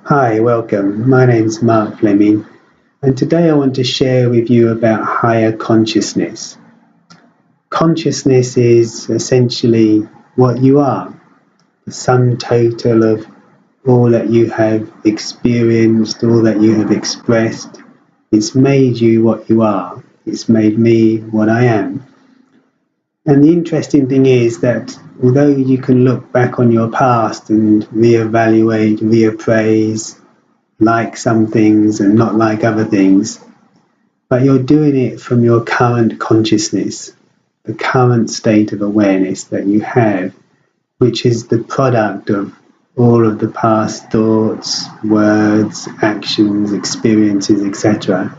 Hi, welcome. My name's Mark Fleming, and today I want to share with you about higher consciousness. Consciousness is essentially what you are, the sum total of all that you have experienced, all that you have expressed. It's made you what you are. It's made me what I am. And the interesting thing is that although you can look back on your past and reevaluate, reappraise, like some things and not like other things, but you're doing it from your current consciousness, the current state of awareness that you have, which is the product of all of the past thoughts, words, actions, experiences, etc.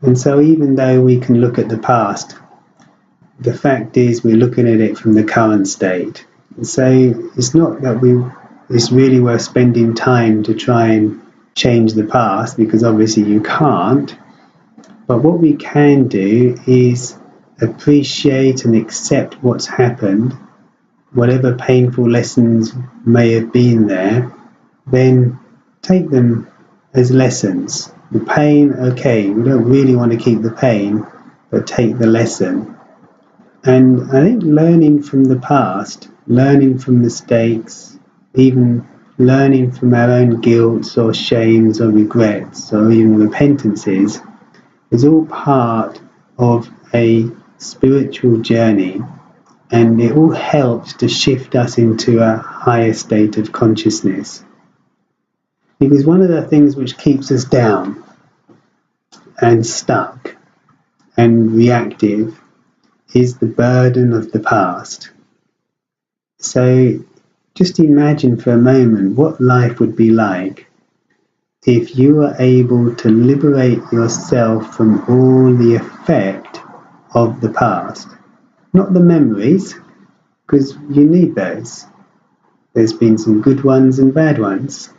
And so even though we can look at the past, the fact is we're looking at it from the current state. And so it's not that it's really worth spending time to try and change the past, because obviously you can't. But what we can do is appreciate and accept what's happened, whatever painful lessons may have been there, then take them as lessons. The pain, okay, we don't really want to keep the pain, but take the lesson. And I think learning from the past, learning from mistakes, even learning from our own guilt or shames or regrets or even repentances, is all part of a spiritual journey, and it all helps to shift us into a higher state of consciousness. Because one of the things which keeps us down and stuck and reactive is the burden of the past. So just imagine for a moment what life would be like if you were able to liberate yourself from all the effect of the past. Not the memories, because you need those. There's been some good ones and bad ones.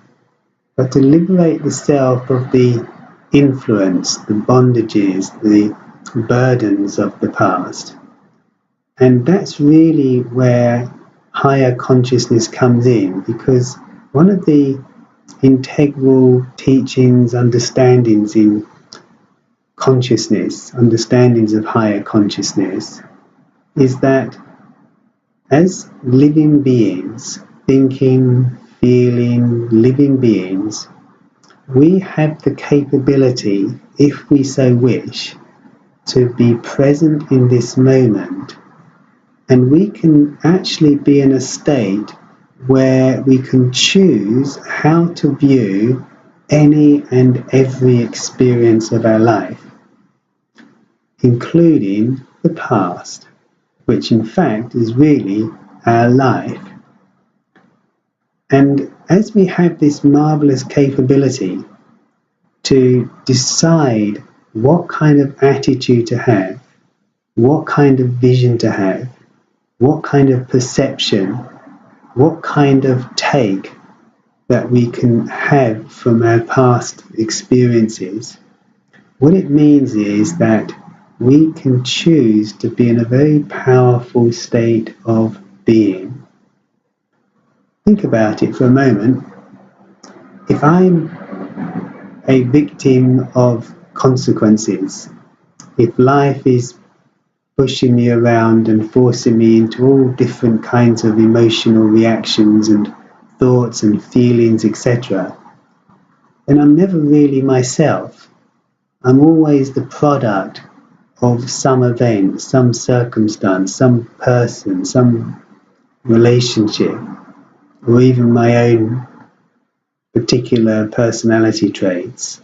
But to liberate the self of the influence, the bondages, the burdens of the past. And that's really where higher consciousness comes in, because one of the integral teachings, understandings in consciousness, understandings of higher consciousness, is that as living beings, thinking, feeling, living beings, we have the capability, if we so wish, to be present in this moment. And we can actually be in a state where we can choose how to view any and every experience of our life, including the past, which in fact is really our life. And as we have this marvelous capability to decide what kind of attitude to have, what kind of vision to have, what kind of perception, what kind of take that we can have from our past experiences, what it means is that we can choose to be in a very powerful state of being. Think about it for a moment. If I'm a victim of consequences, if life is pushing me around and forcing me into all different kinds of emotional reactions and thoughts and feelings, etc., then I'm never really myself. I'm always the product of some event, some circumstance, some person, some relationship, or even my own particular personality traits.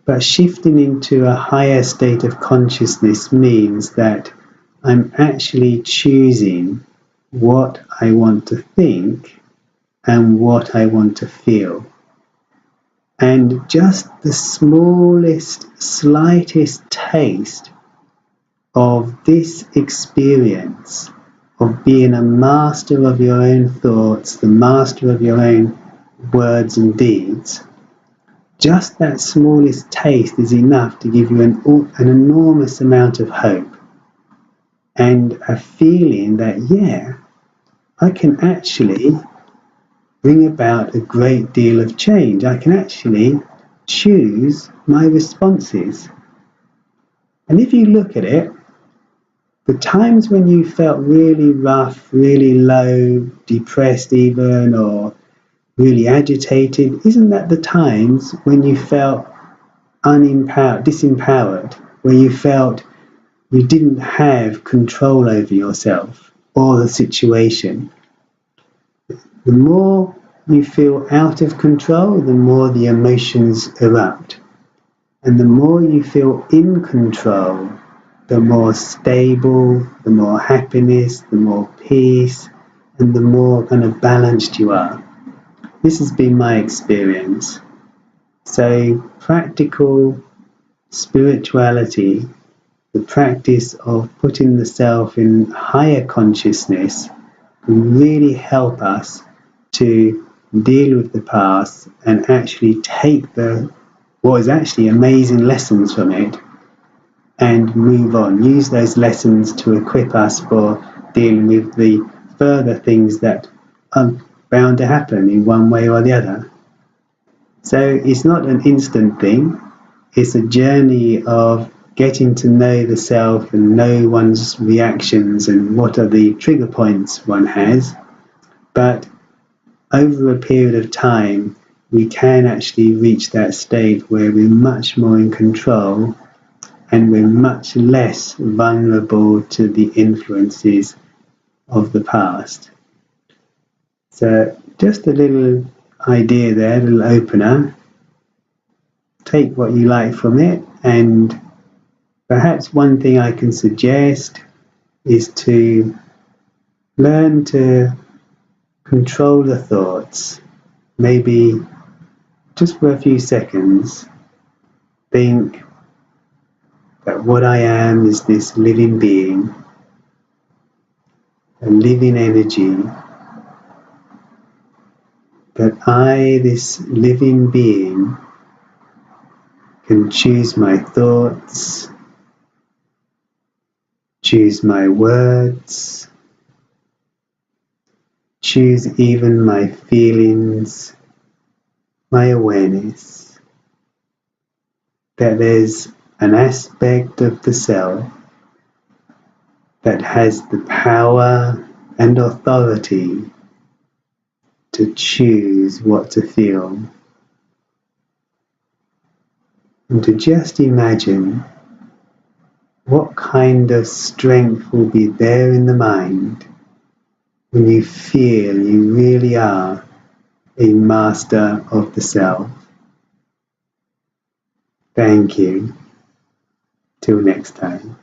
But shifting into a higher state of consciousness means that I'm actually choosing what I want to think and what I want to feel. And just the smallest, slightest taste of this experience of being a master of your own thoughts, the master of your own words and deeds, just that smallest taste is enough to give you an enormous amount of hope and a feeling that, yeah, I can actually bring about a great deal of change. I can actually choose my responses. And if you look at it, the times when you felt really rough, really low, depressed even, or really agitated, isn't that the times when you felt unempowered, disempowered, where you felt you didn't have control over yourself or the situation? The more you feel out of control, the more the emotions erupt. And the more you feel in control, the more stable, the more happiness, the more peace, and the more kind of balanced you are. This has been my experience. So practical spirituality, the practice of putting the self in higher consciousness, can really help us to deal with the past and actually take what is actually amazing lessons from it and move on. Use those lessons to equip us for dealing with the further things that are bound to happen in one way or the other. So it's not an instant thing. It's a journey of getting to know the self and know one's reactions and what are the trigger points one has. But over a period of time, we can actually reach that state where we're much more in control and we're much less vulnerable to the influences of the past. So just a little idea there, a little opener. Take what you like from it, and perhaps one thing I can suggest is to learn to control the thoughts. Maybe just for a few seconds, think that what I am is this living being, a living energy, that I, this living being, can choose my thoughts, choose my words, choose even my feelings, my awareness, that there's an aspect of the self that has the power and authority to choose what to feel. And to just imagine what kind of strength will be there in the mind when you feel you really are a master of the self. Thank you. Till next time.